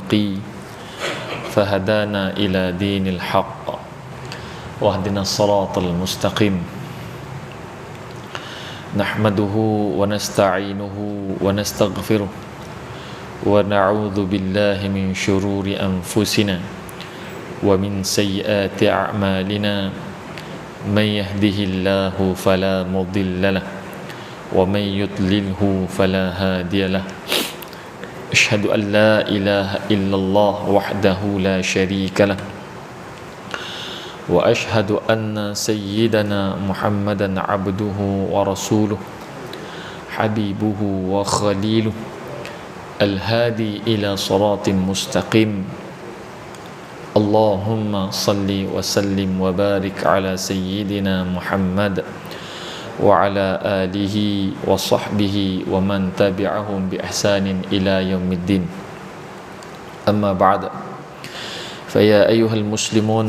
التقي فهدانا إلى دين الحق واهدنا الصراط المستقيم نحمده ونستعينه ونستغفره ونعوذ بالله من شرور أنفسنا ومن سيئات أعمالنا من يهده الله فلا مضل له ومن يضلله فلا هادي له أشهد أن لا إله إلا الله وحده لا شريك له وأشهد أن سيدنا محمدا عبده ورسوله حبيبه وخليله الهادي إلى صراط مستقيم اللهم صل وسلم وبارك على سيدنا محمد وعلى آله وصحبه ومن تبعهم بإحسان إلى يوم الدين أما بعد فيا أيها المسلمون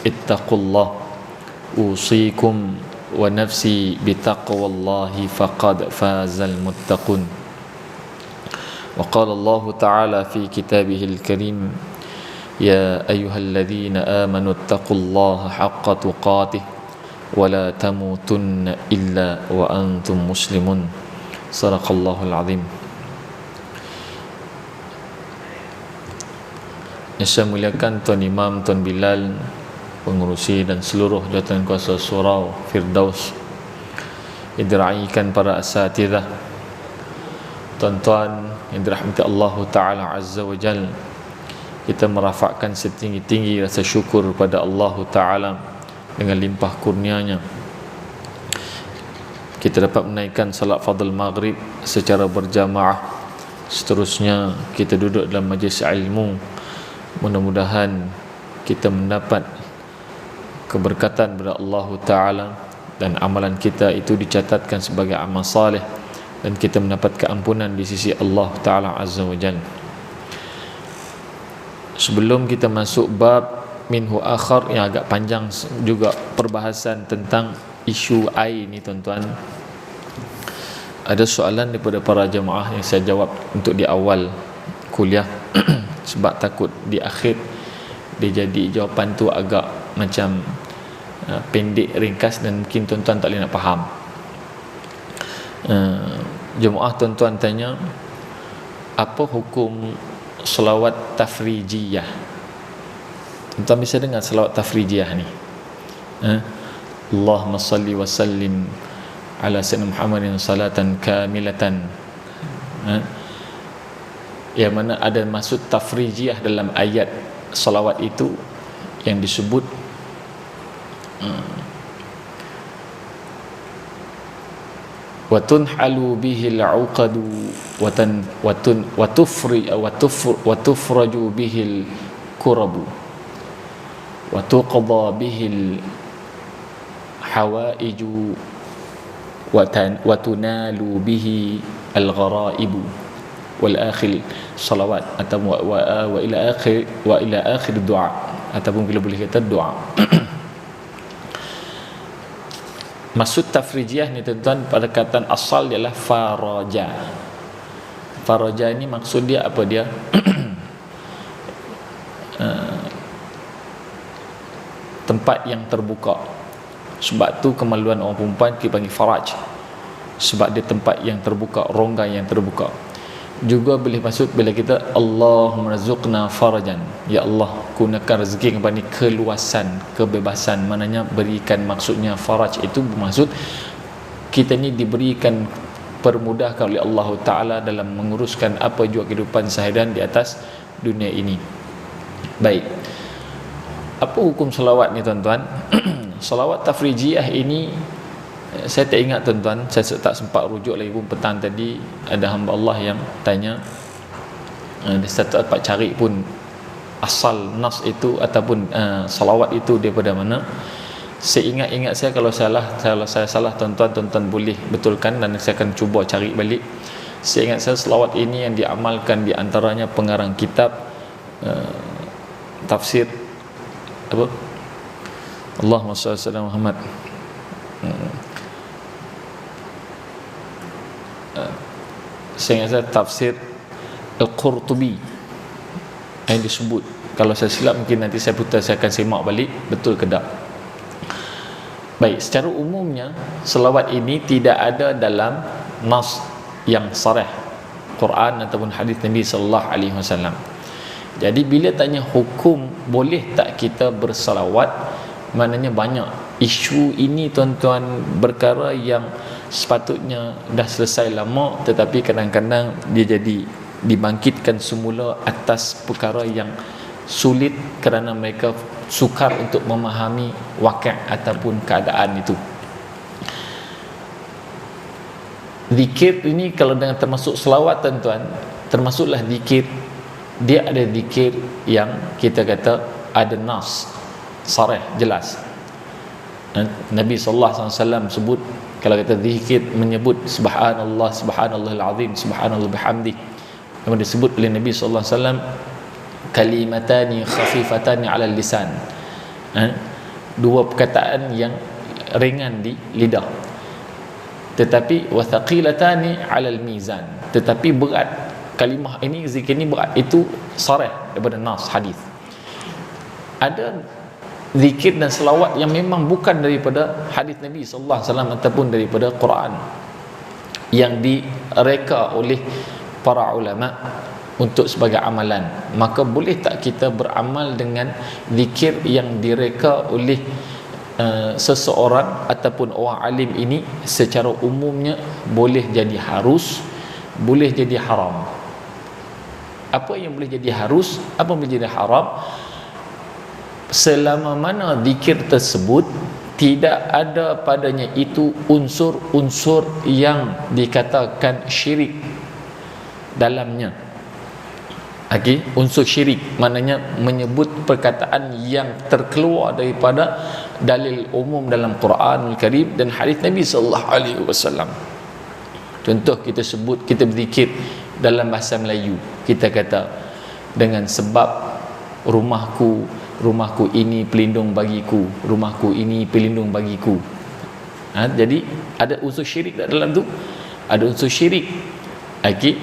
اتقوا الله أوصيكم ونفسي بتقوى الله فقد فاز المتقون وقال الله تعالى في كتابه الكريم يا أيها الذين آمنوا اتقوا الله حق تقاته ولا تموتن إلا وأنتم مسلمون صدق الله العظيم. Yang saya muliakan Tuan Imam, Tuan Bilal, pengurusi dan seluruh jawatan kuasa surau Firdaus yang diraikan para asatidzah, tuan-tuan yang dirahmati Allah Ta'ala Azza wa Jal, kita merafakkan setinggi-tinggi rasa syukur pada Allah Ta'ala dengan limpah kurnianya. Kita dapat menaikkan salat fadl maghrib secara berjamaah. Seterusnya kita duduk dalam majlis ilmu. Mudah-mudahan kita mendapat keberkatan dari Allah Ta'ala dan amalan kita itu dicatatkan sebagai amal salih dan kita mendapat keampunan di sisi Allah Ta'ala Azza wa Jalla. Sebelum kita masuk bab minhu akhar yang agak panjang juga perbahasan tentang isu air ni tuan-tuan, ada soalan daripada para jemaah yang saya jawab untuk di awal kuliah sebab takut di akhir dia jadi jawapan tu agak macam pendek, ringkas dan mungkin tuan-tuan tak boleh nak faham. Jemaah tuan-tuan tanya, apa hukum selawat tafrijiyah? Tuan-tuan bisa dengar selawat tafrijiyah ni? Allahumma salli wa sallim ala sayyidina Muhammadin salatan kamilatan. Yang mana ada maksud tafrijiyah dalam ayat salawat itu yang disebut wa tunhalu bihil uqadu wa tufraju bihil kurabu wa tuqda bihil hawaiju wa tunalu bihi al-gharaibu wal akhir salawat atau wa ila akhir doa ataupun bila boleh kata doa. Maksud tafrijiyah ni tuan-tuan pada kataan asal ialah faraja. Faraja ni maksud dia apa dia? Tempat yang terbuka. Sebab tu kemaluan orang perempuan kita panggil faraj. Sebab dia tempat yang terbuka, rongga yang terbuka. Juga boleh maksud bila kita Allahumma razuqna farajan, ya Allah gunakan rezeki kepada ni keluasan, kebebasan. Maknanya berikan, maksudnya faraj itu bermaksud kita ni diberikan permudahkan oleh Allah Ta'ala dalam menguruskan apa jua kehidupan seharian di atas dunia ini. Baik, apa hukum selawat ni tuan-tuan? Selawat tafrijiyah ini saya tak ingat tuan-tuan, saya tak sempat rujuk lagi pun petang tadi ada hamba Allah yang tanya, saya tak dapat cari pun asal nas itu ataupun salawat itu daripada mana. Saya ingat saya kalau saya salah tuan-tuan boleh betulkan dan saya akan cuba cari balik. Saya ingat saya selawat ini yang diamalkan di antaranya pengarang kitab tafsir apa? Allahumma shalli ala Muhammad. Saya ingat saya tafsir Al-Qurtubi. yang disebut. Kalau saya silap mungkin nanti saya putar, saya akan semak balik betul ke tak. Baik, secara umumnya selawat ini tidak ada dalam nas yang sarih Quran ataupun hadis Nabi sallallahu alaihi wasallam. Jadi bila tanya hukum boleh tak kita bersalawat, maknanya banyak isu ini tuan-tuan, perkara yang sepatutnya dah selesai lama tetapi kadang-kadang dia jadi dibangkitkan semula atas perkara yang sulit kerana mereka sukar untuk memahami wakil ataupun keadaan itu. Zikir ini kalau dengan termasuk selawat tuan-tuan, termasuklah zikir, dia ada zikir yang kita kata ada nas sarih jelas. Nabi sallallahu alaihi wasallam sebut, kalau kata zikir menyebut subhanallah, subhanallahil azim, subhanallah bihamdi, yang disebut oleh Nabi sallallahu alaihi wasallam kalimatani khafifatani 'ala lisan, dua perkataan yang ringan di lidah, tetapi wathaqilatani 'ala al-mizan, tetapi berat. Kalimah ini, zikir ini berat. Itu sarih daripada nas hadis. Ada zikir dan selawat yang memang bukan daripada hadis Nabi sallallahu alaihi wasallam ataupun daripada Quran, yang direka oleh para ulama untuk sebagai amalan. Maka boleh tak kita beramal dengan zikir yang direka oleh seseorang ataupun orang alim ini? Secara umumnya boleh jadi harus, boleh jadi haram. Apa yang boleh jadi harus, apa boleh jadi haram? Selama mana zikir tersebut tidak ada padanya itu unsur-unsur yang dikatakan syirik dalamnya. Okey, unsur syirik maknanya menyebut perkataan yang terkeluar daripada dalil umum dalam Quranul Karim dan hadis Nabi sallallahu alaihi wasallam. Contoh, kita sebut, kita berzikir dalam bahasa Melayu, kita kata dengan sebab rumahku ini pelindung bagiku, rumahku ini pelindung bagiku. Jadi ada unsur syirik dalam tu, ada unsur syirik. Okey,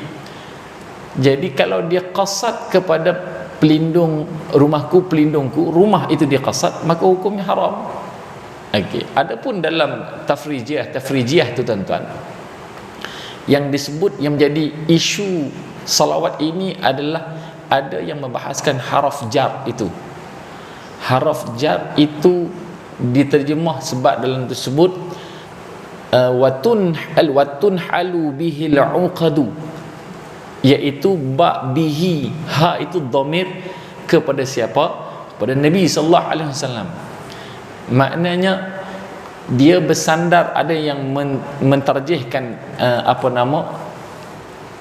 jadi kalau dia qasad kepada pelindung, rumahku pelindungku, rumah itu dia qasad, maka hukumnya haram. Okey, adapun dalam tafrijiyah tu tuan-tuan, yang disebut, yang menjadi isu salawat ini adalah ada yang membahaskan haraf jar itu. Haraf jar itu diterjemah sebab dalam tersebut watun halu bihi al-uqadu, iaitu ba bihi, ha itu dhamir kepada siapa? Kepada Nabi sallallahu alaihi wasallam. Maknanya dia bersandar, ada yang mentarjihkan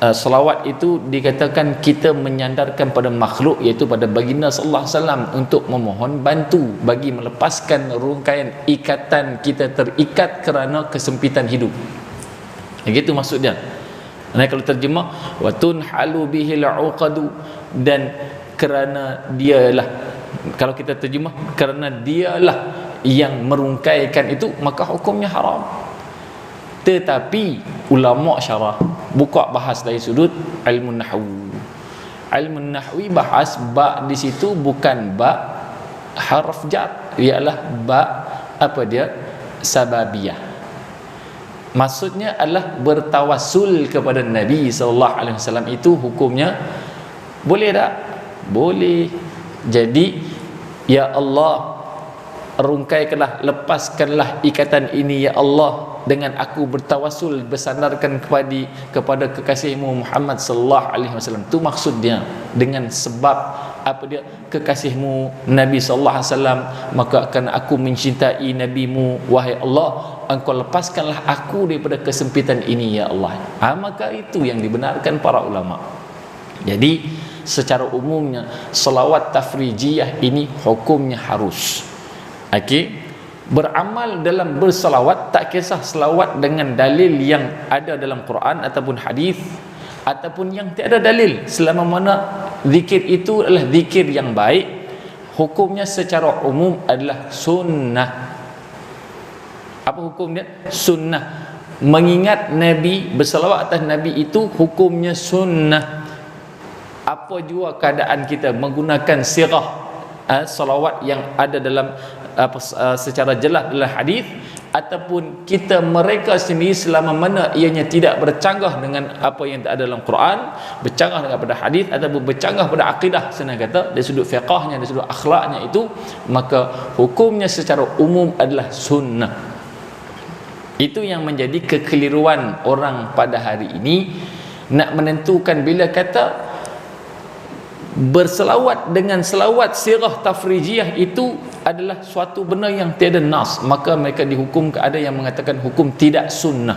selawat itu dikatakan kita menyandarkan pada makhluk, iaitu pada baginda sallallahu alaihi wasallam, untuk memohon bantu bagi melepaskan rungkaian ikatan kita terikat kerana kesempitan hidup. Begitu maksudnya. Nah, kalau terjemah watun halu bihil uqadu, dan kerana dialah, kalau kita terjemah kerana dialah yang merungkaikan itu, maka hukumnya haram. Tetapi ulama syarah buka bahas dari sudut ilmu nahwu. Ilmu nahwi bahas ba di situ bukan ba harf jar, ialah ba apa dia? Sababiyah. Maksudnya adalah bertawassul kepada Nabi sallallahu alaihi wasallam. Itu hukumnya boleh tak? Boleh. Jadi ya Allah, rungkaikanlah, lepaskanlah ikatan ini ya Allah, dengan aku bertawassul, bersandarkan kepada kekasihmu Muhammad sallallahu alaihi wasallam. Itu maksudnya, dengan sebab apa dia? Kekasihmu Nabi sallallahu alaihi wasallam, maka akan aku mencintai nabimu, wahai Allah, engkau lepaskanlah aku daripada kesempitan ini ya Allah. Maka itu yang dibenarkan para ulama. Jadi secara umumnya selawat tafrijiyah ini hukumnya harus. Okey, beramal dalam bersalawat, tak kisah selawat dengan dalil yang ada dalam Quran ataupun hadis ataupun yang tiada dalil, selama mana zikir itu adalah zikir yang baik, hukumnya secara umum adalah sunnah. Apa hukumnya? Sunnah. Mengingat Nabi, bersalawat atas Nabi itu hukumnya sunnah. apa jua keadaan kita menggunakan sirah salawat yang ada dalam secara jelas dalam hadis, ataupun kita mereka sendiri selama mana ianya tidak bercanggah dengan apa yang ada dalam Quran, bercanggah dengan pada hadis, ataupun bercanggah pada akidah, senang kata dari sudut fiqahnya, dari sudut akhlaknya itu, maka hukumnya secara umum adalah sunnah. Itu yang menjadi kekeliruan orang pada hari ini, nak menentukan bila kata berselawat dengan selawat sirah tafrijiyah itu adalah suatu benda yang tiada nas, maka mereka dihukum. Ada yang mengatakan hukum tidak sunnah.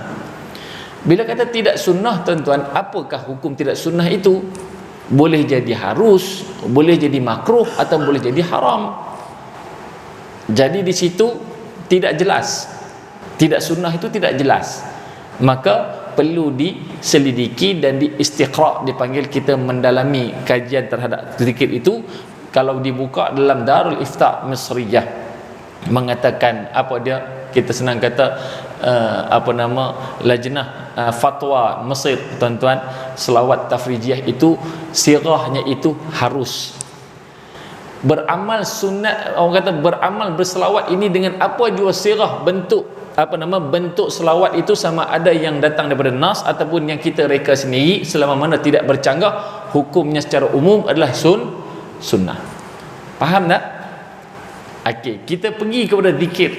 Bila kata tidak sunnah, tuan-tuan, apakah hukum tidak sunnah itu? Boleh jadi harus, boleh jadi makruh, atau boleh jadi haram. Jadi di situ tidak jelas. Tidak sunnah itu tidak jelas, maka perlu diselidiki dan diistiqra', dipanggil kita mendalami kajian terhadap zikir itu. Kalau dibuka dalam Darul Ifta Misriyah, mengatakan apa dia, kita senang kata lajnah fatwa Mesir, tuan-tuan, selawat tafrijiyah itu sirahnya itu harus beramal sunat. Orang kata beramal berselawat ini dengan apa jua sirah, bentuk bentuk selawat itu, sama ada yang datang daripada nas ataupun yang kita reka sendiri, selama mana tidak bercanggah, hukumnya secara umum adalah sunnah. Faham tak? Okey, kita pergi kepada zikir.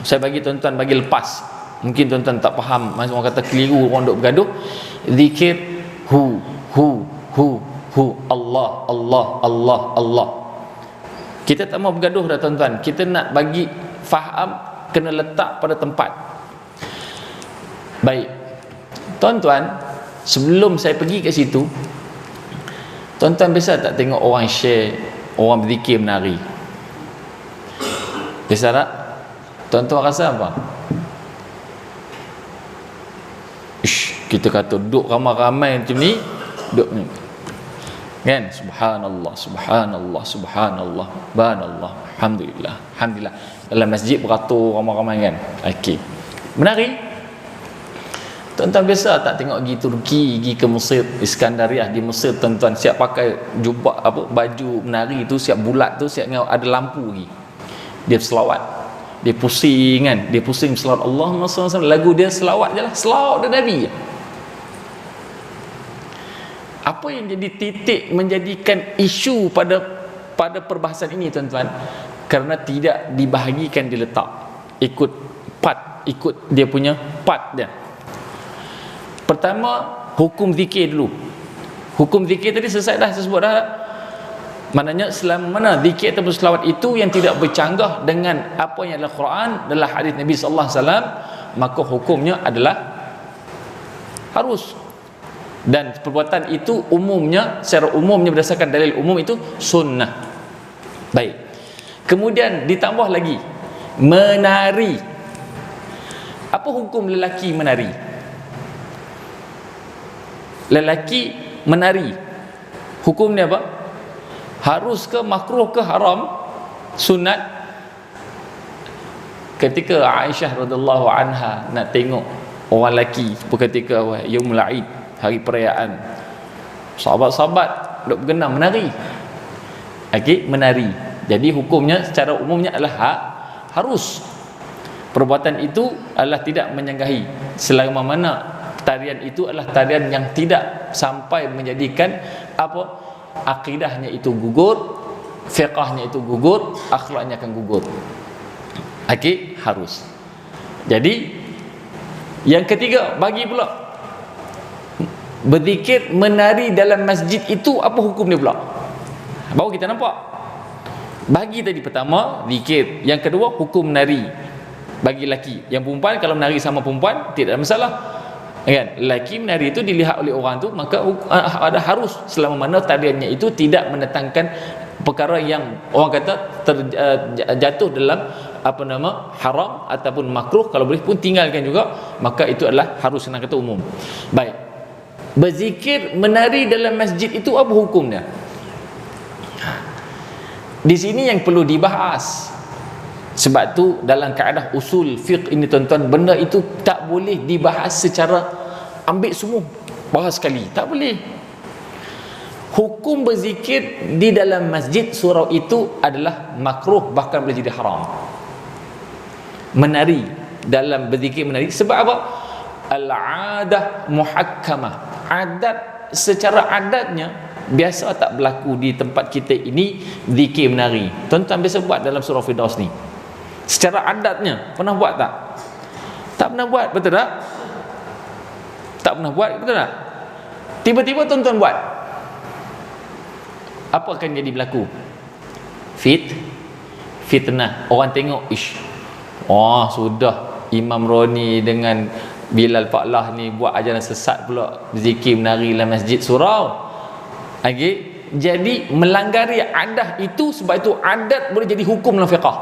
Saya bagi tuan-tuan bagi lepas. Mungkin tuan-tuan tak faham, macam orang kata keliru, orang duk bergaduh. Zikir hu Allah Allah Allah Allah. Kita tak mau bergaduh dah, tuan-tuan. Kita nak bagi faham, kena letak pada tempat. Baik, tuan-tuan, sebelum saya pergi ke situ, tuan-tuan biasa tak tengok orang share, orang berzikir menari? Biasa tak? Tuan-tuan rasa apa? Kita kata duduk ramai-ramai macam ni, duduk ni kan, subhanallah subhanallah subhanallah banallah, alhamdulillah alhamdulillah. Dalam masjid beratur ramai-ramai kan. Okey, menari. Tuan-tuan biasa tak tengok pergi Turki, pergi ke Mesir, Iskandariah di Mesir, tuan-tuan siap pakai jubah baju menari tu, siap bulat tu, siap ada lampu lagi. Dia selawat, dia pusing kan, dia pusing selawat Allahumma salli alaihi wasallam, lagu dia selawat je lah, selawat dia Nabi. Apa yang jadi titik menjadikan isu pada perbahasan ini, tuan-tuan? Kerana tidak dibahagikan diletak ikut part, ikut dia punya part dia. Pertama, hukum zikir dulu. Hukum zikir tadi selesai dah, saya sebut dah. Maknanya selama mana zikir ataupun selawat itu yang tidak bercanggah dengan apa yang adalah Quran, adalah hadis Nabi sallallahu alaihi wasallam, maka hukumnya adalah harus. Dan perbuatan itu umumnya, secara umumnya berdasarkan dalil umum itu sunnah. Baik. Kemudian ditambah lagi menari. Apa hukum lelaki menari? Lelaki menari, hukumnya apa? Harus ke, makruh ke, haram, sunat? Ketika Aisyah radhiyallahu anha nak tengok orang lelaki ketika Yaumul Aid, hari perayaan, sahabat-sahabat duk bergenam menari. Okey, menari. Jadi hukumnya secara umumnya adalah harus. Perbuatan itu adalah tidak menyanggahi, selama mana tarian itu adalah tarian yang tidak sampai menjadikan akidahnya itu gugur, fiqahnya itu gugur, akhlaknya akan gugur. Okey, harus. Jadi yang ketiga, bagi pula berzikir menari dalam masjid itu apa hukum dia pula? Baru kita nampak. Bagi tadi pertama zikir, yang kedua hukum menari bagi lelaki. Yang perempuan kalau menari sama perempuan tidak ada masalah. Kan? Lelaki menari itu dilihat oleh orang tu, maka ada harus, selama mana tariannya itu tidak mendatangkan perkara yang orang kata jatuh dalam haram ataupun makruh. Kalau boleh pun tinggalkan juga, maka itu adalah harus, senang kata umum. Baik. Berzikir menari dalam masjid itu apa hukumnya? Di sini yang perlu dibahas. Sebab tu dalam kaedah usul fiqh ini, tuan-tuan, benda itu tak boleh dibahas secara ambil semua bahas sekali, tak boleh. hukum berzikir di dalam masjid surau itu adalah makruh, bahkan boleh jadi haram. Menari, dalam berzikir menari, sebab apa? Al-adah muhakkamah, adat, secara adatnya biasa tak berlaku di tempat kita ini zikir menari. Tuan-tuan biasa buat dalam surau Firdaus ni, secara adatnya pernah buat tak? Tak pernah buat, betul tak? Tak pernah buat, betul tak? Tiba-tiba tuan-tuan buat, apa akan jadi berlaku? Fitnah. Orang tengok, ish, oh sudah Imam Roni dengan Bilal Fa'lah ni buat ajaran sesat pula, zikir menari dalam masjid surau. Okay? Jadi melanggari adat itu, sebab itu adat boleh jadi hukum dalam fiqah,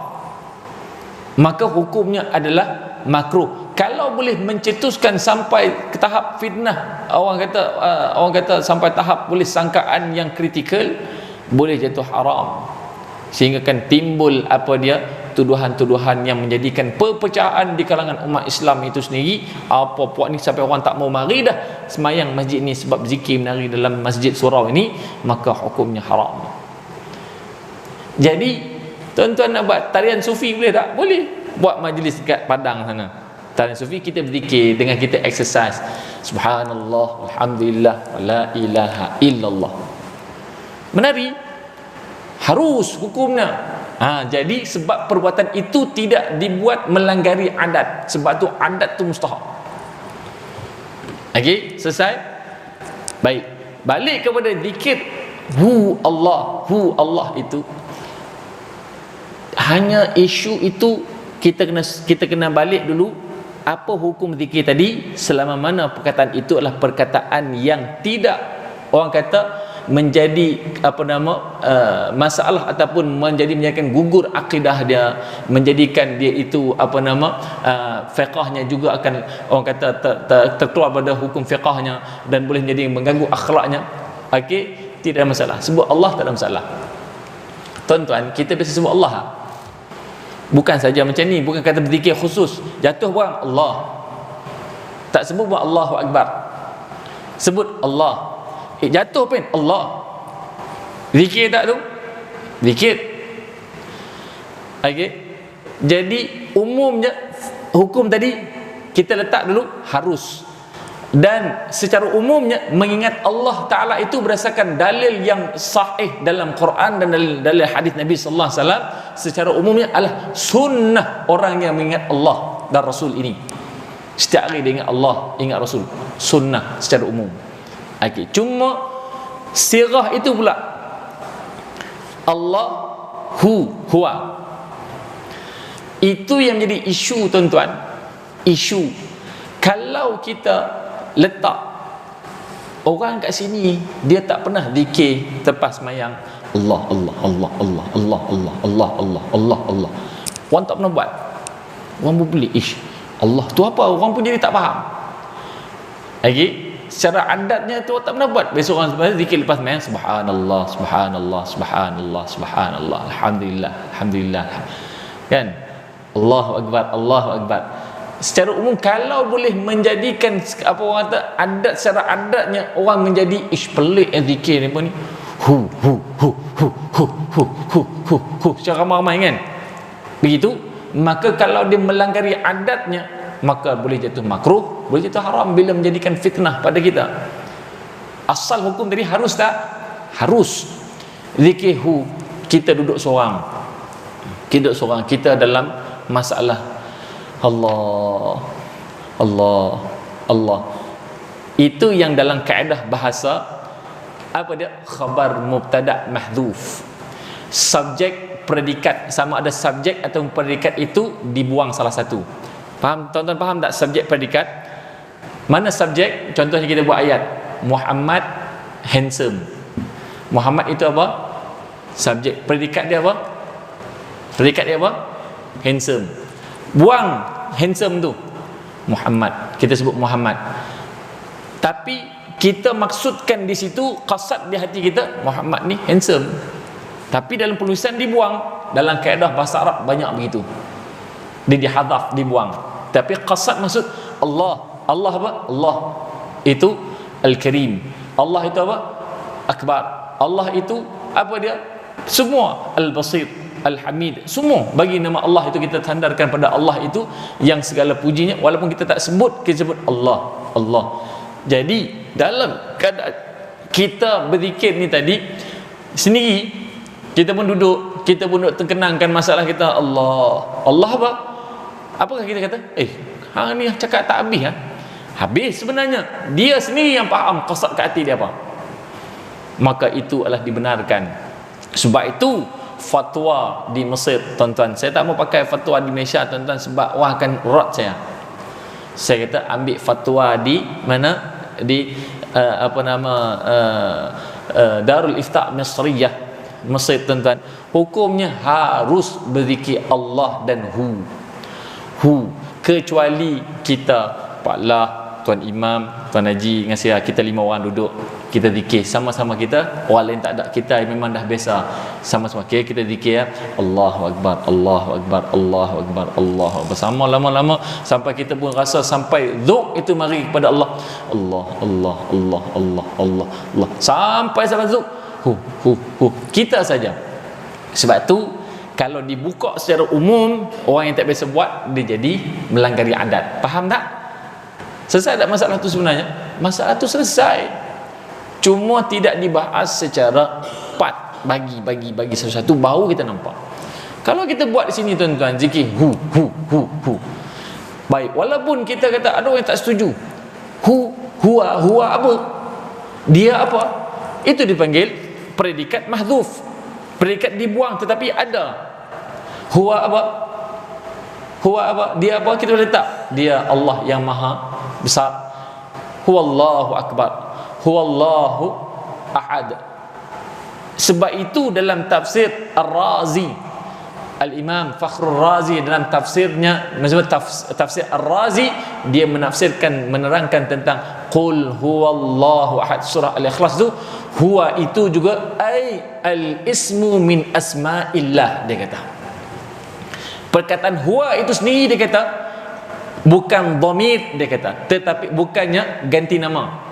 maka hukumnya adalah makruh. Kalau boleh mencetuskan sampai ke tahap fitnah, orang kata sampai tahap boleh sangkaan yang kritikal, boleh jatuh haram, sehingga kan timbul tuduhan-tuduhan yang menjadikan perpecahan di kalangan umat Islam itu sendiri. Apa puak ni sampai orang tak mau mari dah semayang masjid ni sebab zikir menari dalam masjid surau ini, maka hukumnya haram. Jadi tuan-tuan nak buat tarian sufi boleh tak? Boleh. Buat majlis dekat Padang sana, tarian sufi, kita berzikir dengan kita exercise subhanallah, alhamdulillah, la ilaha illallah. Menari harus hukumnya. Jadi sebab perbuatan itu tidak dibuat melanggari adat, sebab tu adat tu mustahab. Okey, selesai? Baik, balik kepada zikir hu Allah itu. Hanya isu itu kita kena balik dulu, apa hukum zikir tadi, selama mana perkataan itu adalah perkataan yang tidak, orang kata, menjadi masalah ataupun menjadikan gugur akidah dia, menjadikan dia itu fiqahnya juga akan, orang kata, terkeluar pada hukum fiqahnya dan boleh menjadi mengganggu akhlaknya. Okey, tidak ada masalah. Sebut Allah tak ada masalah. Tuan-tuan, kita biasa sebut Allah, bukan saja macam ni, bukan kata berzikir khusus jatuh buang Allah, tak sebut buang Allahu Akbar, sebut Allah. Jatuh pun Allah. Zikir tak tu? Zikir. Okey. Jadi umumnya hukum tadi kita letak dulu harus. Dan secara umumnya mengingat Allah Ta'ala itu berdasarkan dalil yang sahih dalam Quran dan dalil hadis Nabi sallallahu alaihi wasallam, secara umumnya adalah sunnah orang yang mengingat Allah dan Rasul ini. Setiap hari dia ingat Allah, ingat Rasul. Sunnah secara umum. Okay. Cuma sirah itu pula Allah huwa, itu yang menjadi isu tuan-tuan. Isu kalau kita letak orang kat sini, dia tak pernah zikir lepas semayang Allah Allah Allah Allah Allah Allah Allah Allah Allah Allah, orang tak pernah buat, orang pun beli Allah tu apa, orang pun jadi tak faham. Okay. Secara adatnya tu tak pernah buat. Besok orang sebenarnya zikir lepas main subhanallah subhanallah subhanallah subhanallah alhamdulillah alhamdulillah, kan? Allahu akbar Allahu akbar. Secara umum kalau boleh menjadikan orang kata adat, secara adatnya orang menjadi pelik yang zikir ni pun ni hu secara ramai kan, begitu. Maka kalau dia melanggari adatnya, maka boleh jatuh makruh, boleh jatuh haram bila menjadikan fitnah pada kita. Asal hukum tadi harus tak? Harus. Zikir kita duduk seorang, kita dalam masalah Allah Allah Allah, itu yang dalam kaedah bahasa apa dia, khabar mubtada mahdhuf, subjek predikat, sama ada subjek atau predikat itu dibuang salah satu. Faham? Tuan-tuan faham tak subjek predikat? Mana subjek? Contohnya kita buat ayat Muhammad handsome. Muhammad itu apa? Subjek. Predikat dia apa? Predikat dia apa? Handsome. Buang handsome tu, Muhammad. Kita sebut Muhammad. Tapi kita maksudkan di situ, qasad di hati kita, Muhammad ni handsome. Tapi dalam penulisan dibuang. Dalam kaedah bahasa Arab banyak begitu. Dia dihadaf, dibuang. Tapi qasad maksud Allah. Allah apa? Allah itu Al-Karim. Allah itu apa? Akbar. Allah itu apa dia? Semua Al-Basir, Al-Hamid, semua bagi nama Allah itu kita sandarkan pada Allah itu yang segala pujinya, walaupun kita tak sebut, kita sebut Allah, Allah. Jadi dalam keadaan kita berzikir ni tadi sendiri, kita pun duduk terkenangkan masalah kita, Allah, Allah apa? Apakah kita kata, hang ni cakap tak habis ha? Habis sebenarnya. Dia sendiri yang faham qasad kat hati dia apa. Maka itu adalah dibenarkan. Sebab itu fatwa di Mesir, tuan-tuan, saya tak mau pakai fatwa di Malaysia, tuan-tuan, sebab wah akan rot saya kata ambil fatwa di mana, di Darul Ifta' Misriyah Mesir, tuan-tuan. Hukumnya harus berzikir Allah dan kecuali kita Pak Lah, Tuan Imam, Tuan Haji dengan saya, kita 5 orang duduk, kita zikir sama-sama, kita orang lain tak ada, kita memang dah biasa sama-sama kita zikir ya, Allahu Akbar, Allahu Akbar, Allahu Akbar, Allahu Akbar, sama lama-lama sampai kita pun rasa sampai zuk itu mari kepada Allah, Allah, Allah, Allah, Allah, Allah, Allah, sampai zuk kita saja. Sebab tu kalau dibuka secara umum, orang yang tak biasa buat, dia jadi melanggar adat. Faham tak? Selesai tak masalah tu sebenarnya? Masalah tu selesai. Cuma tidak dibahas secara part, bagi satu-satu, baru kita nampak. Kalau kita buat di sini, tuan-tuan, zikir baik, walaupun kita kata ada orang yang tak setuju, huwa apa? Dia apa? Itu dipanggil predikat mahdzuf. Predikat dibuang tetapi ada. Huwa apa? Dia apa? Kita boleh letak. Dia Allah yang maha besar. Huwallahu akbar. Huwallahu ahad. Sebab itu dalam tafsir Ar-Razi, Al-Imam Fakhrul Razi dalam tafsirnya, maksudnya tafsir Ar-Razi, dia menafsirkan, menerangkan tentang Qul huwallahu ahad, surah Al-Ikhlas tu, huwa itu juga al-ismu min asma'illah, dia kata. Perkataan huwa itu sendiri, dia kata, bukan dhamir, dia kata, tetapi bukannya ganti nama.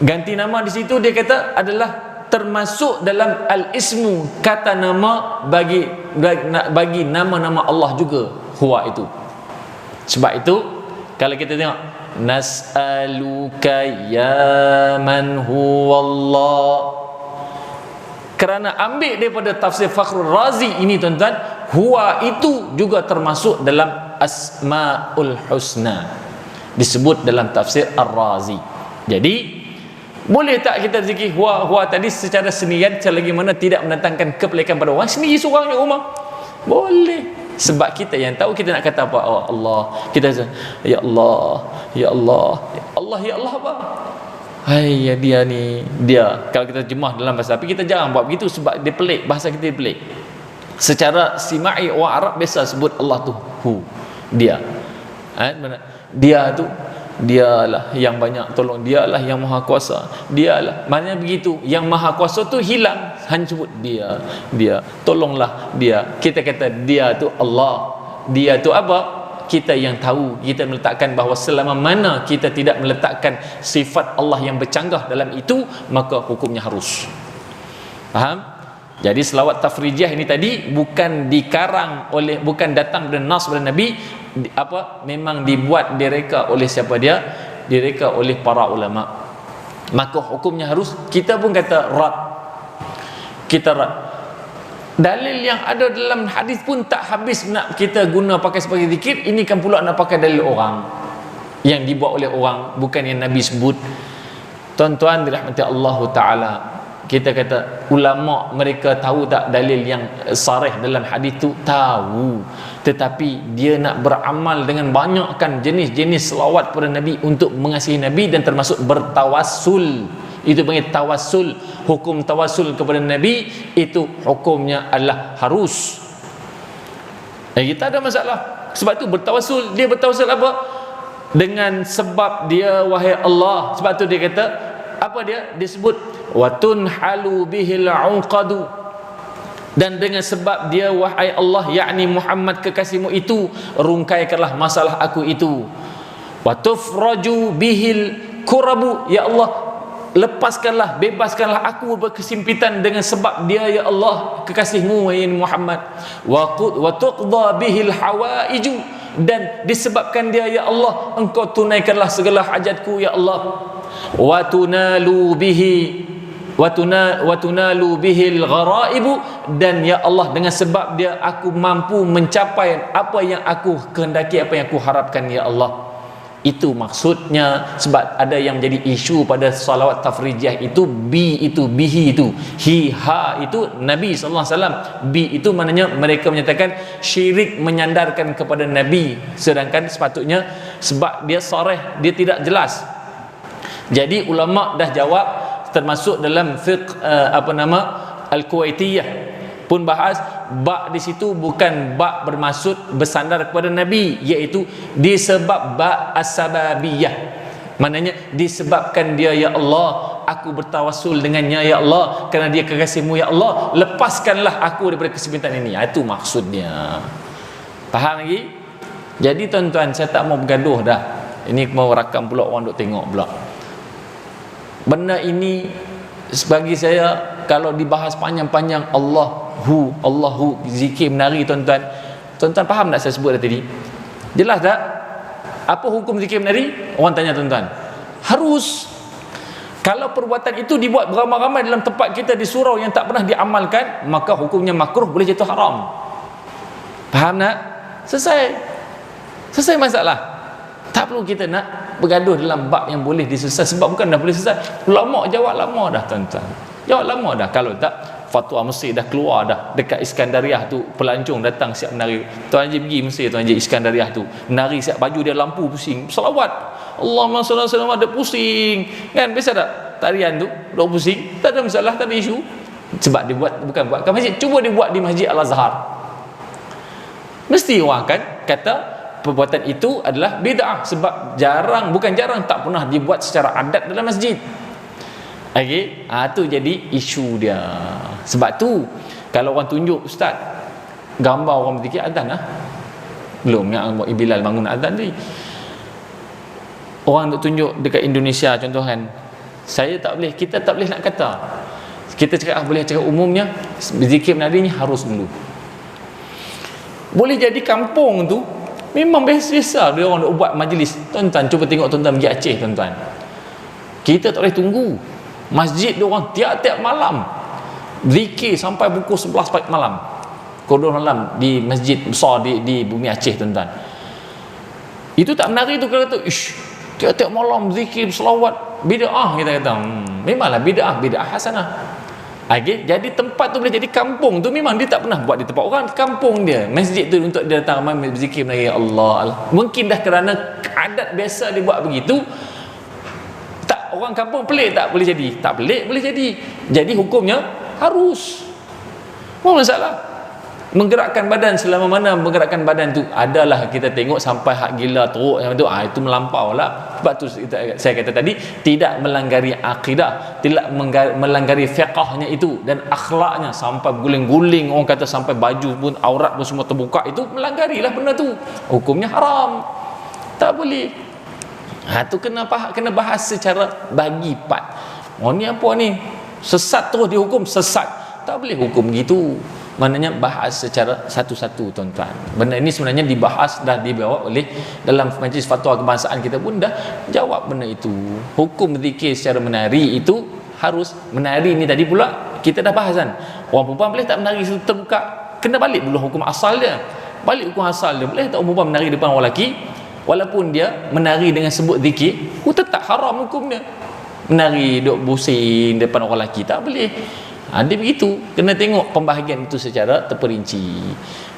Ganti nama di situ dia kata adalah termasuk dalam al-ismu, kata nama bagi nama-nama Allah juga, huwa itu. Sebab itu kalau kita tengok, nas'aluka ya man huwallah, kerana ambil daripada tafsir Fakhrul Razi ini, tuan-tuan, huwa itu juga termasuk dalam Asmaul Husna, disebut dalam tafsir Ar-Razi. Jadi boleh tak kita zikir huwa tadi secara sendirian, selagi mana tidak mendatangkan kepelikan pada orang sendiri seorang di rumah? Boleh. Sebab kita yang tahu kita nak kata apa. Oh Allah, kita ya Allah, ya Allah, ya Allah, ya Allah apa? Hai, ya dia ni, dia. Kalau kita terjemah dalam bahasa, tapi kita jarang buat begitu sebab dia pelik, bahasa kita pelik. Secara simai orang Arab biasa sebut Allah tu dia. Dia tu, dialah yang banyak tolong, dialah yang maha kuasa, dialah. Maknanya begitu. Yang maha kuasa tu hilang, hanya sebut dia, tolonglah dia. Kita kata dia tu Allah. Dia tu apa? Kita yang tahu. Kita meletakkan bahawa selama mana kita tidak meletakkan sifat Allah yang bercanggah dalam itu, maka hukumnya harus. Faham? Jadi selawat tafrijiyah ini tadi bukan dikarang oleh, bukan datang dari nas dari Nabi, memang dibuat, direka oleh siapa dia? Direka oleh para ulama. Maka hukumnya harus. Kita pun kata rad. Kita rad. Dalil yang ada dalam hadis pun tak habis nak kita guna pakai sebagai zikir. Ini kan pula nak pakai dalil orang yang dibuat oleh orang, bukan yang Nabi sebut. Tuan-tuan dirahmati Allah Ta'ala, kita kata ulama mereka tahu tak dalil yang sarih dalam hadis tu? Tahu, tetapi dia nak beramal dengan banyakkan jenis-jenis selawat pada Nabi untuk mengasihi Nabi, dan termasuk bertawassul. Itu panggil tawassul. Hukum tawassul kepada Nabi itu hukumnya adalah harus. Kita ada masalah. Sebab tu bertawassul, dia bertawassul apa? Dengan sebab dia, wahai Allah. Sebab tu dia kata apa dia? Dia sebut wa tunhalu bihil uqadu, dan dengan sebab dia, wahai Allah, yakni Muhammad kekasihmu itu, rungkaikanlah masalah aku itu. Wa tufraju bihil kurabu, ya Allah, lepaskanlah, bebaskanlah aku berkesempitan dengan sebab dia ya Allah, kekasihmu ya Muhammad. Wa tuqda bihil hawaiju, dan disebabkan dia ya Allah, engkau tunaikanlah segala hajatku ya Allah. Wa tunalu bihil gharaibu, dan ya Allah, dengan sebab dia aku mampu mencapai apa yang aku kehendaki, apa yang aku harapkan ya Allah. Itu maksudnya. Sebab ada yang menjadi isu pada salawat tafrijiyah itu, bihi itu, hi, ha itu Nabi SAW, bi itu maknanya mereka menyatakan syirik menyandarkan kepada Nabi, sedangkan sepatutnya sebab dia sarih, dia tidak jelas. Jadi ulama dah jawab, termasuk dalam fiqh Al-Kuwaitiyah pun bahas, ba di situ bukan ba bermaksud bersandar kepada Nabi, iaitu disebab ba as-sababiyah, maknanya disebabkan dia ya Allah, aku bertawassul dengannya ya Allah, kerana dia kekasihmu ya Allah, lepaskanlah aku daripada kesempitan ini. Itu maksudnya. Faham lagi? Jadi tuan-tuan, saya tak mau bergaduh dah. Ini mau rakam pula, orang duk tengok pula. Benda ini bagi saya, kalau dibahas panjang-panjang, Allahu zikir menari, tuan-tuan faham tak saya sebut tadi? Jelas tak apa hukum zikir menari? Orang tanya tuan-tuan. Harus. Kalau perbuatan itu dibuat beramai-ramai dalam tempat kita di surau yang tak pernah diamalkan, maka hukumnya makruh, boleh jatuh haram. Faham tak? Selesai masalah. Tak perlu kita nak bergaduh dalam bab yang boleh diselesaikan, sebab bukan dah boleh selesai. Ulama jawab lama dah tuan-tuan, jawab lama dah. Kalau tak, fatwa Mesir dah keluar dah. Dekat Iskandariah tu pelancong datang siap menari. Tuan Haji pergi Mesir, Tuan Haji Iskandariah tu menari siap, baju dia lampu pusing, selawat Allahumma salli alaihi wasallam, ada pusing kan. Biasa tak tarian tu dah pusing, tak ada masalah, tak ada isu. Sebab dia buat, bukan buat kat masjid, cuba dia buat di Masjid Al-Azhar, mesti orang akan kata perbuatan itu adalah bid'ah, sebab bukan jarang, tak pernah dibuat secara adat dalam masjid. Okey, tu jadi isu dia. Sebab tu kalau orang tunjuk, ustaz, gambar orang berzikir azan belum yang Bilal bangun azan tadi, orang duk tunjuk dekat Indonesia contoh kan, kita tak boleh nak kata. Kita cakap boleh cakap umumnya, berzikir menari ni harus dulu. Boleh jadi kampung tu memang biasa dia orang nak buat majlis. Tuan-tuan cuba tengok, tuan-tuan pergi Aceh tuan-tuan, kita tak boleh tunggu. Masjid dia orang tiap-tiap malam zikir sampai pukul 11 pagi malam, koridor malam di masjid besar di bumi Aceh tuan-tuan. Itu tak menari tu, kata ish, tiap-tiap malam zikir selawat, bid'ah kita kata. Memanglah bid'ah hasanah. Okay, jadi tempat tu boleh jadi kampung tu, memang dia tak pernah buat di tempat orang, kampung dia, masjid tu untuk dia datang ramai berzikir menari Allah. Mungkin dah kerana adat biasa dia buat begitu. Tak, orang kampung pelik tak boleh jadi? Tak pelik, boleh jadi. Jadi hukumnya harus. Apa masalah? Menggerakkan badan, selama mana menggerakkan badan tu adalah kita tengok sampai hak gila teruk yang tu, itu melampau lah. Sebab tu saya kata tadi, tidak melanggari akidah, tidak melanggari fiqahnya itu dan akhlaknya, sampai guling-guling, orang kata sampai baju pun, aurat pun semua terbuka, itu melanggarilah benda tu, hukumnya haram, tak boleh. Tu kena bahas secara bagi part. Ni apa ni, sesat terus dihukum sesat, tak boleh hukum gitu. Maknanya bahas secara satu-satu tuan-tuan. Benda ini sebenarnya dibahas, dah dibawa oleh dalam majlis fatwa kebangsaan kita pun dah jawab benda itu. Hukum zikir secara menari itu harus. Menari ni tadi pula kita dah bahas kan, orang perempuan boleh tak menari terbuka? Kena balik dulu hukum asal dia. Balik hukum asal dia, boleh tak orang perempuan menari depan orang lelaki walaupun dia menari dengan sebut zikir? Tetap haram hukumnya. Menari duk pusing depan orang lelaki tak boleh. Dia begitu, kena tengok pembahagian itu secara terperinci.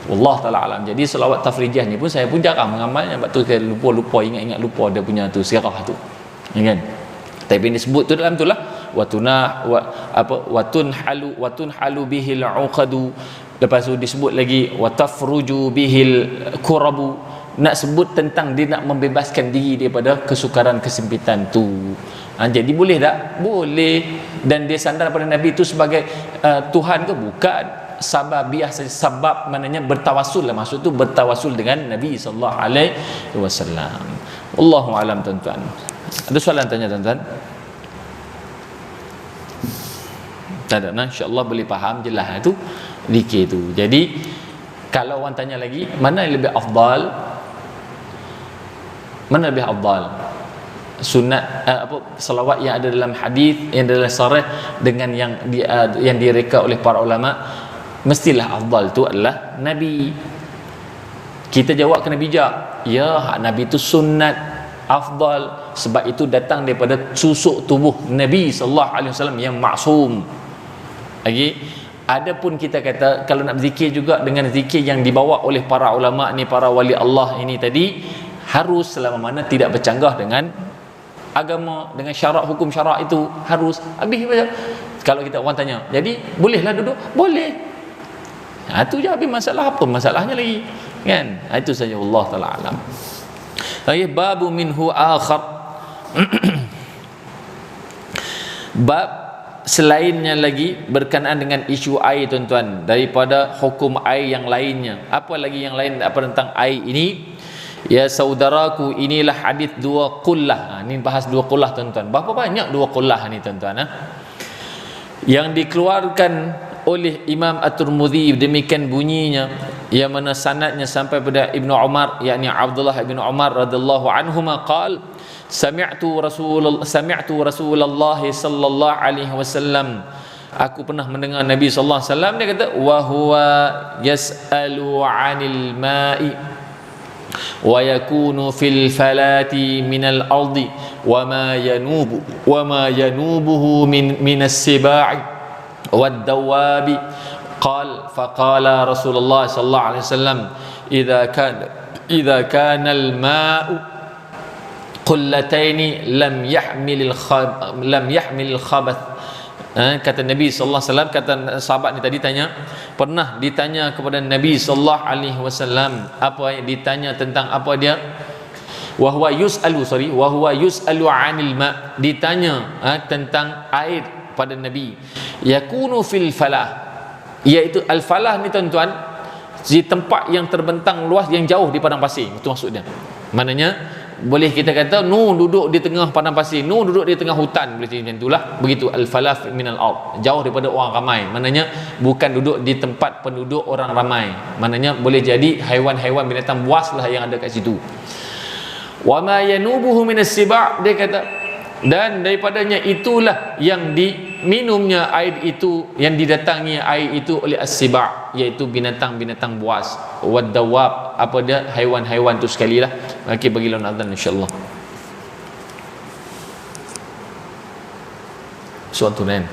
Allah Ta'ala alam. Jadi selawat tafrijah ni pun saya pun jarang mengamalnya, sebab tu saya lupa ingat lupa dia punya tu sirah tu, ya kan? Tapi disebut tu dalam tu lah, watun halu bihil uqadu. Lepas tu disebut lagi watafruju bihil kurabu, nak sebut tentang dia nak membebaskan diri daripada kesukaran kesempitan tu. Jadi boleh tak? Boleh. Dan dia sandar pada Nabi itu sebagai Tuhan ke? Bukan. Sababiyah saja. Sabab maknanya bertawasul lah. Maksud tu bertawasul dengan Nabi SAW. Allahu alam tuan-tuan. Ada soalan tanya tuan-tuan? Tak ada, insya-Allah boleh faham jelas tu zikir tu. Jadi kalau orang tanya lagi, mana yang lebih afdal? Mana lebih afdal? Sunat salawat yang ada dalam hadis, yang dalam sahih dengan yang direka oleh para ulama, mestilah afdal tu adalah Nabi. Kita jawab kena bijak. Ya, Nabi itu sunat afdal, sebab itu datang daripada susuk tubuh Nabi sallallahu alaihi wasallam yang maksum. Lagi, adapun kita kata kalau nak berzikir juga dengan zikir yang dibawa oleh para ulama ni, para wali Allah ini tadi, harus selama mana tidak bercanggah dengan agama, dengan syarak, hukum syarak itu harus. Habis saja. Kalau kita orang tanya, jadi bolehlah duduk? Boleh. Itu je habis masalah. Apa masalahnya lagi? Kan? Itu saja, Allah taala alam. Ayat babu minhu akhar. Bab selainnya lagi berkenaan dengan isu air, tuan-tuan, daripada hukum air yang lainnya. Apa lagi yang lain apa tentang air ini? Ya saudaraku, inilah hadis dua qullah. Ini bahas dua qullah, tuan-tuan. Berapa banyak dua qullah ni, tuan-tuan? Yang dikeluarkan oleh Imam At-Tirmidzi, demikian bunyinya, yang mana sanadnya sampai pada Ibnu Umar, yakni Abdullah bin Umar radhiyallahu anhuma qala sami'tu Rasulullah sallallahu alaihi wasallam, aku pernah mendengar Nabi sallallahu alaihi wasallam, dia kata wa huwa yas'alu 'anil ma'i wa yakunu fil falati minal ardi wa ma yanubuhu min as-siba'i wad dawabi qala faqala Rasulullah sallallahu alaihi wasallam idza kana al-ma'u qullataini lam yahmil al-khabath. Kata Nabi sallallahu alaihi wasallam, kata sahabat ni tadi pernah ditanya kepada Nabi sallallahu alaihi wasallam, apa yang ditanya tentang apa dia? Wa huwa yus'alu 'anil ma', ditanya tentang air pada Nabi. Yakunu fil falah, iaitu al-falah ni, tuan-tuan, di tempat yang terbentang luas, yang jauh di padang pasir. Itu maksudnya. Maknanya boleh kita kata duduk di tengah padang pasir, duduk di tengah hutan, boleh macam itulah. Begitu al-falaf minal ard, jauh daripada orang ramai. Maknanya bukan duduk di tempat penduduk orang ramai. Maknanya boleh jadi haiwan-haiwan, binatang buas lah yang ada kat situ. Wa ma yanubuhu minas siba', dia kata, dan daripadanya itulah yang diminumnya air itu, yang didatangi air itu oleh as-siba', iaitu binatang-binatang buas. Wad dawab, apa dia, haiwan-haiwan tu sekali lah. Okey, bagi lawan azan insya-Allah. Suatu nen.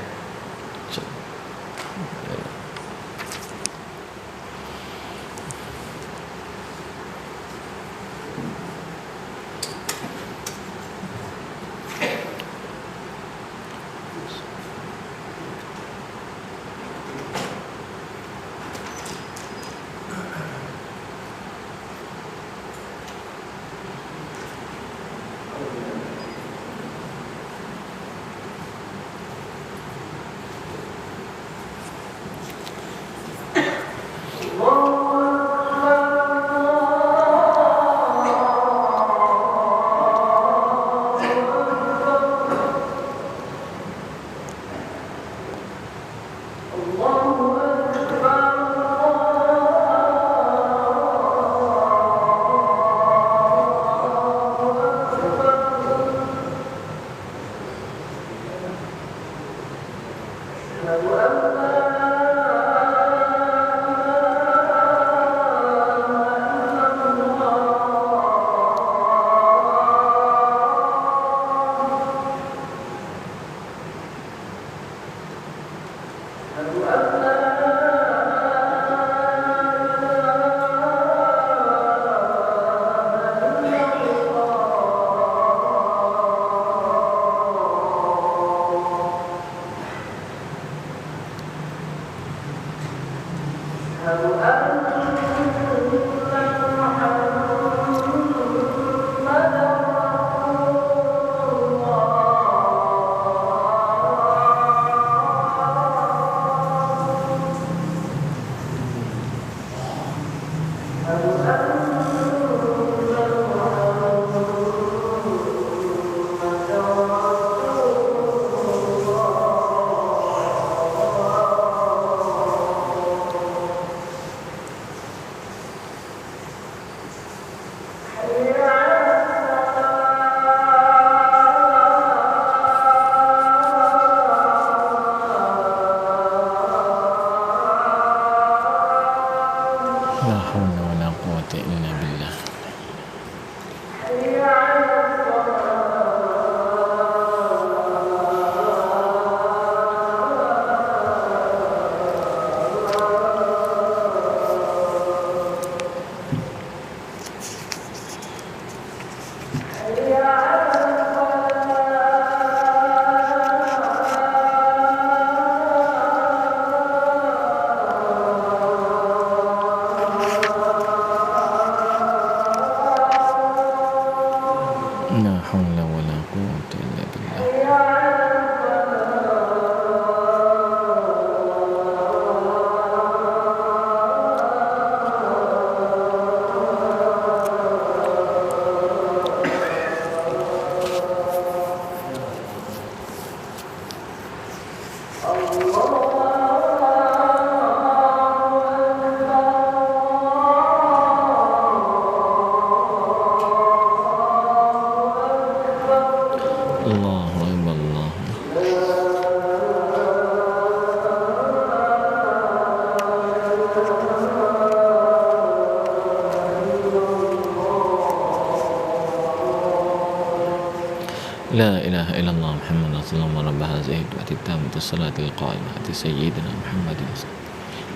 لا إله إلا الله محمد رسول الله رب هذه الدعوة التامة الصلاة القائمة آت سيدنا محمد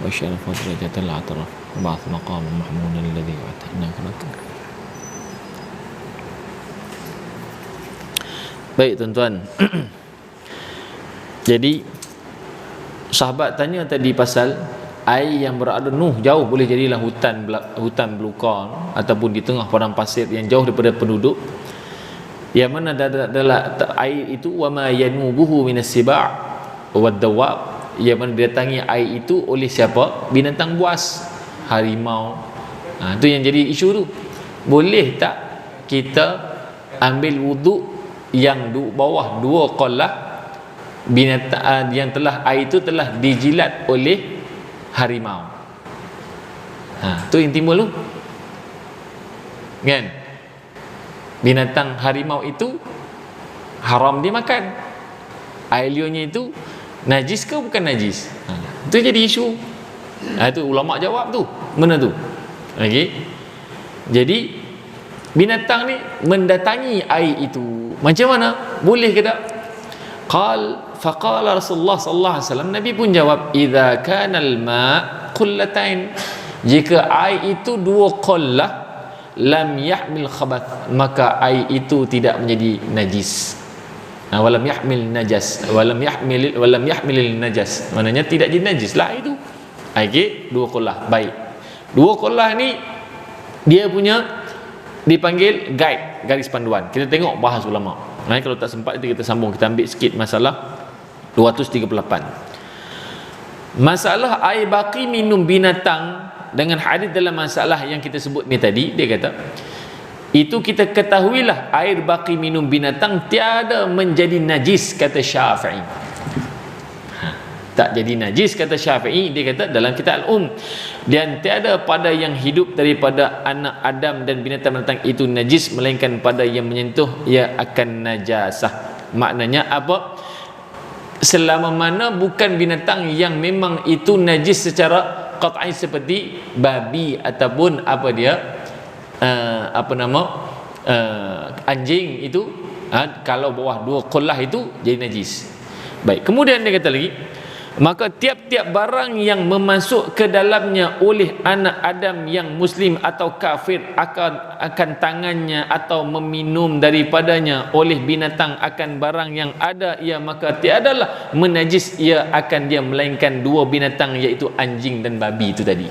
وشرف درجة العطرة وبعث مقام محمود الذي وعدته لك. Baik tuan-tuan. Jadi sahabat tanya tadi pasal air yang berada Nuh jauh, boleh jadilah hutan belukar ataupun di tengah padang pasir yang jauh daripada penduduk, yang mana adalah air itu wa ma yanubuhu minas siba' wad dawab, yang mana didatangi air itu oleh siapa? Binatang buas, harimau. Itu yang jadi isu tu. Boleh tak kita ambil wuduk yang bawah 2 qollah binatang yang telah air itu telah dijilat oleh harimau? Tu yang timbul tu kan, binatang harimau itu haram dimakan, air liurnya itu najis ke bukan najis? Itu jadi isu. Itu ulama jawab tu, mana tu? Okey, jadi binatang ni mendatangi air itu, macam mana? Boleh ke tak? Faqala Rasulullah sallallahu alaihi wasallam, Nabi pun jawab, idza kana al-ma' qullatain, jika air itu 2 qollah, lam yahmil khabath, maka air itu tidak menjadi najis. Walam yahmil najas, walam yahmil najas, maknanya tidak jadi najis lah itu. Okey, 2 qollah. Baik, 2 qollah ni dia punya dipanggil guide, garis panduan. Kita tengok bahas ulama. Kalau tak sempat kita sambung, kita ambil sikit masalah 238. Masalah air baki minum binatang dengan hadis dalam masalah yang kita sebut ni tadi, dia kata itu kita ketahuilah air baki minum binatang tiada menjadi najis, kata Syafi'i. Tak jadi najis kata Syafi'i, dia kata dalam kitab dan tiada pada yang hidup daripada anak Adam dan binatang-binatang itu najis, melainkan pada yang menyentuh ia akan najasah. Maknanya apa? Selama mana bukan binatang yang memang itu najis secara qat'i seperti babi ataupun apa dia anjing itu, kalau bawah 2 qollah itu jadi najis. Baik, kemudian dia kata lagi, maka tiap-tiap barang yang memasuk ke dalamnya oleh anak Adam yang muslim atau kafir akan tangannya atau meminum daripadanya oleh binatang akan barang yang ada ia, maka tiadalah menajis ia akan dia, melainkan 2 binatang iaitu anjing dan babi itu tadi.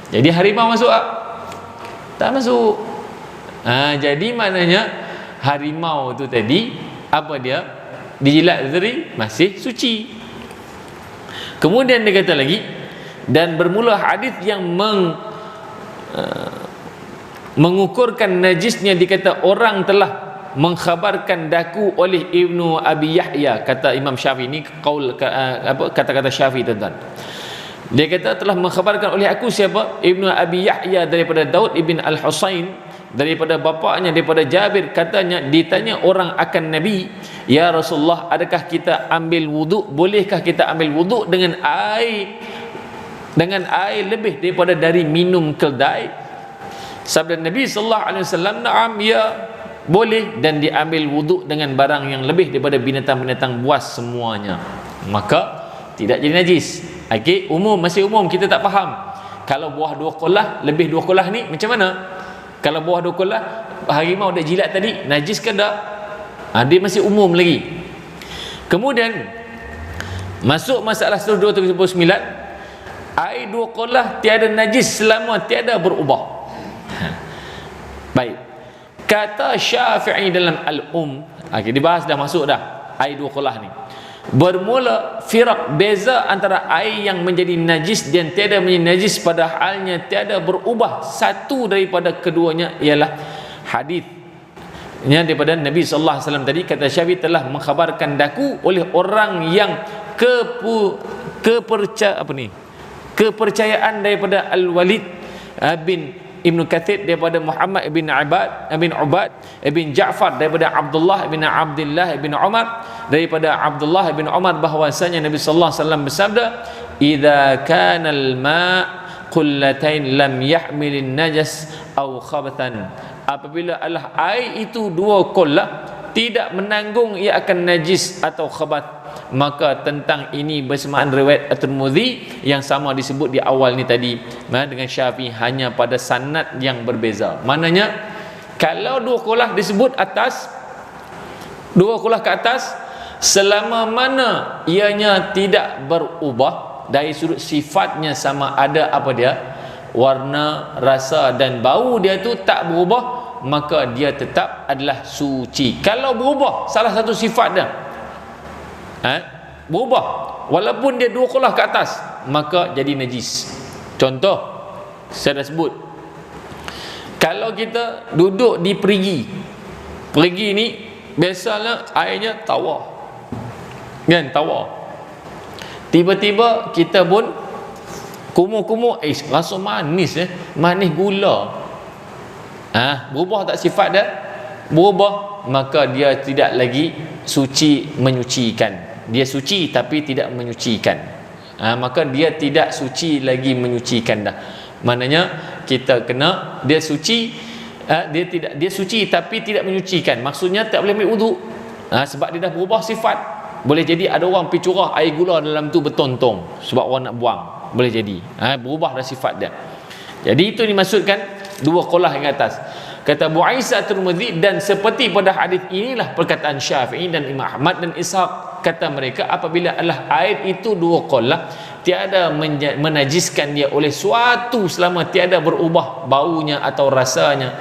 Jadi harimau masuk tak masuk. Jadi maknanya harimau itu tadi apa dia? Dijilat tadi masih suci. Kemudian dia kata lagi, dan bermula hadis yang mengukurkan najisnya, dikata orang telah mengkhabarkan daku oleh Ibnu Abi Yahya, kata Imam Syafi'i. Ini kata-kata Syafi'i tuan-tuan. Dia kata telah mengkhabarkan oleh aku siapa? Ibnu Abi Yahya daripada Daud ibn Al-Husain, daripada bapaknya daripada Jabir, katanya ditanya orang akan Nabi, ya Rasulullah, adakah kita ambil wuduk, bolehkah kita ambil wuduk dengan air lebih daripada dari minum keldai? Sabda Nabi sallallahu alaihi wasallam, na'am, ya boleh, dan diambil wuduk dengan barang yang lebih daripada binatang-binatang buas semuanya, maka tidak jadi najis. Okey, masih umum, kita tak faham. Kalau buah 2 qollah, lebih 2 qollah ni macam mana? Kalau buah 2 qollah harimau dah jilat tadi, najis ke tak? Dia masih umum lagi. Kemudian masuk masalah 239, air 2 qollah tiada najis selama tiada berubah. Baik, kata Syafi'i dalam dibahas dah, masuk dah air 2 qollah ni. Bermula firaq, beza antara air yang menjadi najis dan tiada menjadi najis, pada halnya tiada berubah satu daripada keduanya, ialah hadisnya daripada Nabi sallallahu alaihi wasallam tadi, kata Syafi'i telah mengkhabarkan daku oleh orang yang kepercayaan daripada Al-Walid bin Ibnu Kathir, daripada Muhammad bin Ubad bin Ja'far, daripada Abdullah bin Abdullah bin Umar, daripada Abdullah bin Umar bahwasanya Nabi sallallahu alaihi wasallam bersabda, idza kana al-ma' qullatain lam yahmilin najas aw khabatan, apabila air itu 2 qollah tidak menanggung ia akan najis atau khabath. Maka tentang ini bersamaan riwayat At-Tirmidzi yang sama disebut di awal ni tadi dengan Syafi'i, hanya pada sanad yang berbeza. Maknanya kalau dua qaulah disebut atas, dua qaulah ke atas, selama mana ianya tidak berubah dari sudut sifatnya, sama ada apa dia, warna, rasa dan bau dia tu tak berubah, maka dia tetap adalah suci. Kalau berubah salah satu sifat dia, berubah walaupun dia dua qaulah ke atas, maka jadi najis. Contoh saya dah sebut, kalau kita duduk di perigi, perigi ni biasanya airnya tawar, kan, tawar. Tiba-tiba kita pun kumur-kumur, rasa manis, manis gula, berubah tak sifat dia? Berubah, maka dia tidak lagi suci menyucikan. Dia suci tapi tidak menyucikan. Maka dia tidak suci lagi menyucikan dah. Maknanya kita kena, dia suci, dia suci tapi tidak menyucikan. Maksudnya tak boleh ambil wuduk, sebab dia dah berubah sifat. Boleh jadi ada orang pergi curah air gula dalam tu bertontong sebab orang nak buang, boleh jadi berubah dah sifat dia. Jadi itu dimaksudkan dua qaulah yang atas. Kata Abu Isa At-Tirmidzi, dan seperti pada hadis inilah perkataan Syafi'i dan Imam Ahmad dan Ishaq. Kata mereka, apabila adalah air itu dua qaulah, tiada menajiskan dia oleh suatu selama tiada berubah baunya atau rasanya,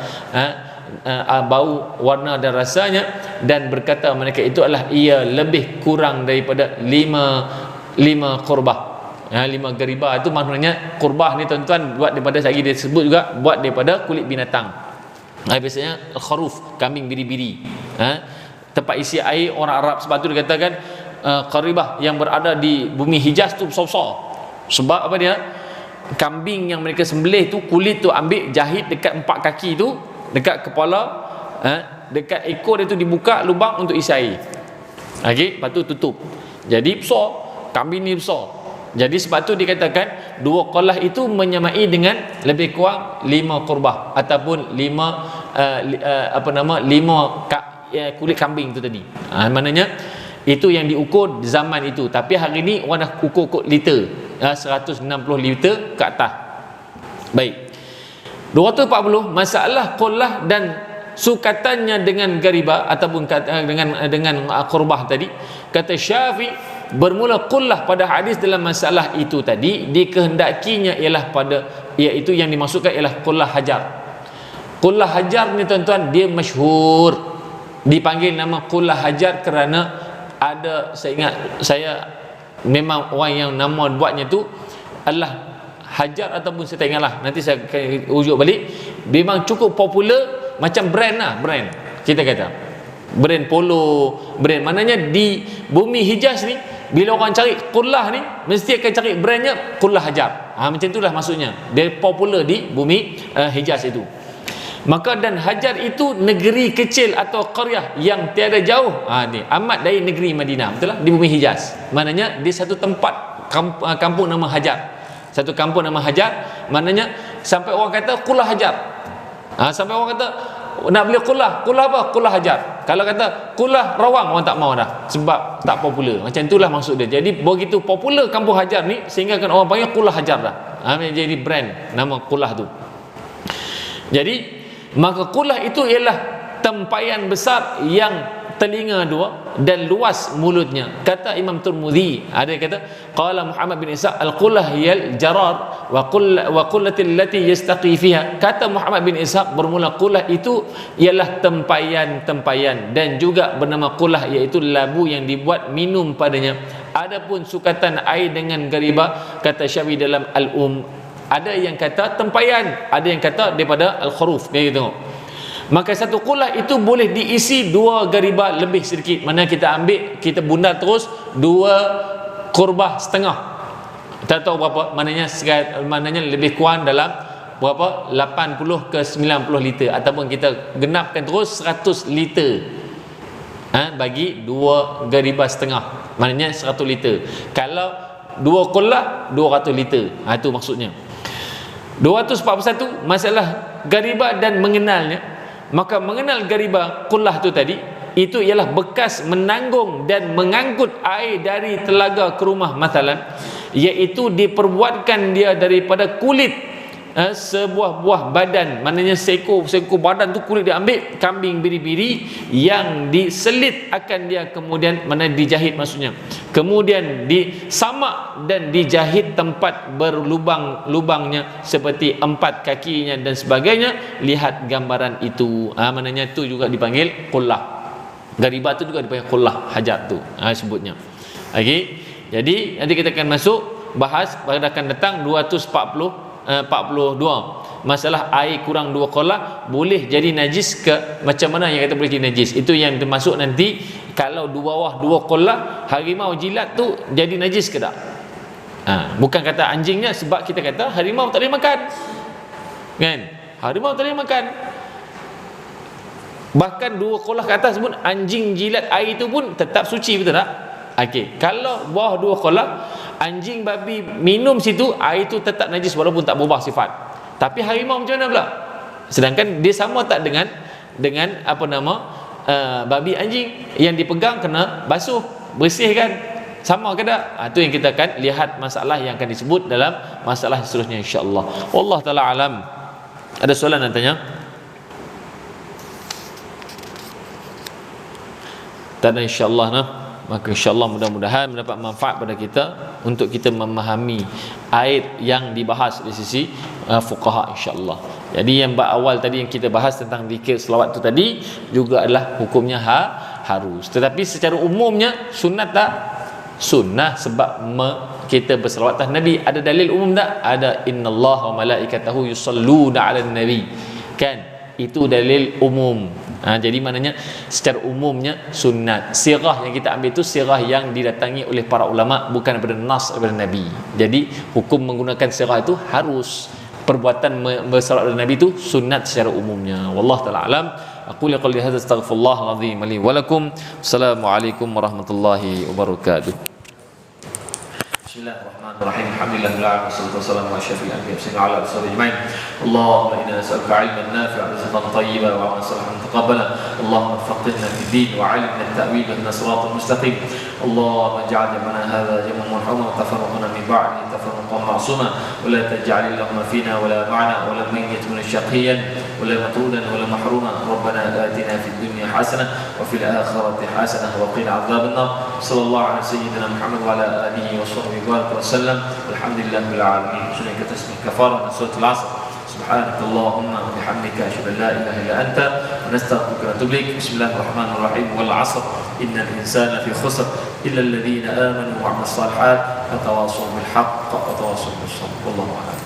bau, warna dan rasanya. Dan berkata mereka itu adalah ia lebih kurang daripada lima qurbah. 5 garibah itu maknanya qurbah ni tuan-tuan buat daripada, sehari dia sebut juga, buat daripada kulit binatang. Biasanya kharuf, kambing biri-biri. Tempat isi air orang Arab, sebab tu dikatakan qaribah yang berada di bumi Hijaz tu besar-besar. Sebab apa dia? Kambing yang mereka sembelih tu, kulit tu ambil jahit dekat 4 kaki tu, dekat kepala, dekat ekor dia tu dibuka lubang untuk isi air. Okey, lepas tu tutup. Jadi besar, kambing ni besar. Jadi sebab tu dikatakan dua qaulah itu menyamai dengan lebih kurang 5 qurbah ataupun 5 kulit kambing tu tadi. Maknanya itu yang diukur zaman itu. Tapi hari ni orang dah ukur liter, 160 liter ke atas. Baik. 240, masalah qaulah dan sukatannya dengan garibah ataupun dengan qurbah tadi. Kata Syafi'i, bermula qullah pada hadis dalam masalah itu tadi dikehendakinya ialah iaitu yang dimaksudkan ialah qullah hajar. Qullah hajar ni tuan-tuan, dia masyhur dipanggil nama qullah hajar kerana ada, saya ingat, saya memang orang yang nama buatnya tu adalah Hajar ataupun saya tak ingatlah, nanti saya akan ujuk balik. Memang cukup popular, macam brand lah, brand kita kata brand polo, brand, maknanya di bumi Hijaz ni bila orang cari qullah ni mesti akan cari brandnya qullah Hajar. Macam itulah maksudnya, dia popular di bumi Hijaz itu. Maka dan Hajar itu negeri kecil atau qaryah yang tiada jauh ni amat dari negeri Madinah, betul lah, di bumi Hijaz. Maknanya di satu tempat kampung nama Hajar, satu kampung nama Hajar, maknanya sampai orang kata qullah Hajar. Sampai orang kata nak beli qullah apa? Qullah Hajar. Kalau kata qullah Rawang, orang tak mau dah sebab tak popular. Macam itulah maksud dia. Jadi begitu popular kampung Hajar ni sehingga kan orang panggil qullah Hajar dah. Jadi brand nama qullah tu. Jadi maka qullah itu ialah tempayan besar yang telinga dua dan luas mulutnya. Kata Imam Tirmidzi, ada kata qala Muhammad bin Isa al-qullah hiyal jarar wa qullatil lati yastaqi fiha. Kata Muhammad bin Isa, bermula qullah itu ialah tempayan-tempayan dan juga bernama qullah iaitu labu yang dibuat minum padanya. Adapun sukatan air dengan garibah, kata Syafi'i dalam ada yang kata tempayan, ada yang kata daripada al-khuruf. Dia tengok, maka satu qullah itu boleh diisi 2 garibah lebih sedikit. Mana kita ambil, kita bundar terus 2 qurbah setengah, tak tahu berapa, maknanya lebih kurang dalam berapa, 80 ke 90 liter, ataupun kita genapkan terus 100 liter bagi 2 garibah setengah, maknanya 100 liter. Kalau 2 qullah 200 liter. Itu maksudnya. 241 masalah garibah dan mengenalnya. Maka mengenal garibah qullah tu tadi, itu ialah bekas menanggung dan mengangkut air dari telaga ke rumah mathalan, iaitu diperbuatkan dia daripada kulit sebuah buah badan, maknanya seekor badan tu kulit dia ambil kambing biri-biri yang diselit akan dia, kemudian mana dijahit maksudnya, kemudian disamak dan dijahit tempat berlubang-lubangnya seperti 4 kakinya dan sebagainya. Lihat gambaran itu, maknanya tu juga dipanggil qullah. Garibah tu juga dipanggil qullah hajat tu sebutnya. Okey, jadi nanti kita akan masuk bahas pada akan datang 242 masalah air kurang 2 qollah boleh jadi najis ke, macam mana yang kata boleh jadi najis. Itu yang termasuk nanti, kalau di bawah 2 qollah harimau jilat tu jadi najis ke tak. Bukan kata anjingnya, sebab kita kata harimau tak boleh makan kan, harimau tak boleh makan. Bahkan 2 qollah ke atas pun anjing jilat air itu pun tetap suci, betul tak? Okey, kalau bawah 2 qollah anjing babi minum situ, air itu tetap najis walaupun tak berubah sifat. Tapi harimau macam mana pula? Sedangkan dia sama tak dengan apa nama babi anjing yang dipegang kena basuh, bersih kan? Sama ke tak? Itu yang kita akan lihat masalah yang akan disebut dalam masalah seterusnya insya-Allah. Wallahu taala alam. Ada soalan nak tanya? Tak ada insya-Allah nah. Maka insya-Allah mudah-mudahan mendapat manfaat pada kita untuk kita memahami ayat yang dibahas dari sisi fuqaha insya-Allah. Jadi yang awal tadi yang kita bahas tentang zikir selawat tu tadi juga adalah hukumnya harus. Tetapi secara umumnya sunat tak? Sunnah, sebab kita berselawat atas Nabi. Ada dalil umum tak? Ada, innallaha wa malaikatahu yusalluna 'alan nabi. Kan? Itu dalil umum. Jadi maknanya secara umumnya sunat. Sirah yang kita ambil itu sirah yang didatangi oleh para ulama, bukan daripada nas daripada Nabi. Jadi hukum menggunakan sirah itu harus. Perbuatan bersalawat kepada Nabi itu sunat secara umumnya. Wallahu taala alam. Aku qouli hadza, astaghfirullah alazim li wa lakum. Assalamualaikum warahmatullahi wabarakatuh. Bismillahirrahmanirrahim. Alhamdulillahirabbil alamin, wassalatu wassalamu ala asyrafil anbiya'i wa ala alihi ajma'in. Allahumma inna nas'aluka 'ilman nafi'an wa rizqan thayyiban wa 'amalan salihan taqabbala. Allahumma faqihna fid din wa 'allimna at-ta'wil wa siratal mustaqim. Allahumma ij'al jam'ana hadha jam'an marhuman wa tafarraqana min ba'dihi tafarruqan ma'suma wa la taj'al lahum fina wa la ma'ana wa la mayyit min shaqiyyan wa la matrudan wa la mahruman. Rabbana atina fid dunya hasanah wa fil akhirati hasanah wa qina 'adzaban nar. Sallallahu ala sayyidina Muhammad wa ala alihi wa sahbihi wasallam. Alhamdulillahil alamin. Sunnah tasbih kafarah surah al-asr. Subhanakallahumma wa bihamdika asyhadu an la ilaha illa anta nastaghfiruka wa atubu ilaik. Bismillahirrahmanirrahim. Wal 'asr innal insana fi khusr illa alladhina amanu wa 'amilus shalihat wa tawassaw bil haqq wa tawassaw bis sabr. Wallahu a'lam.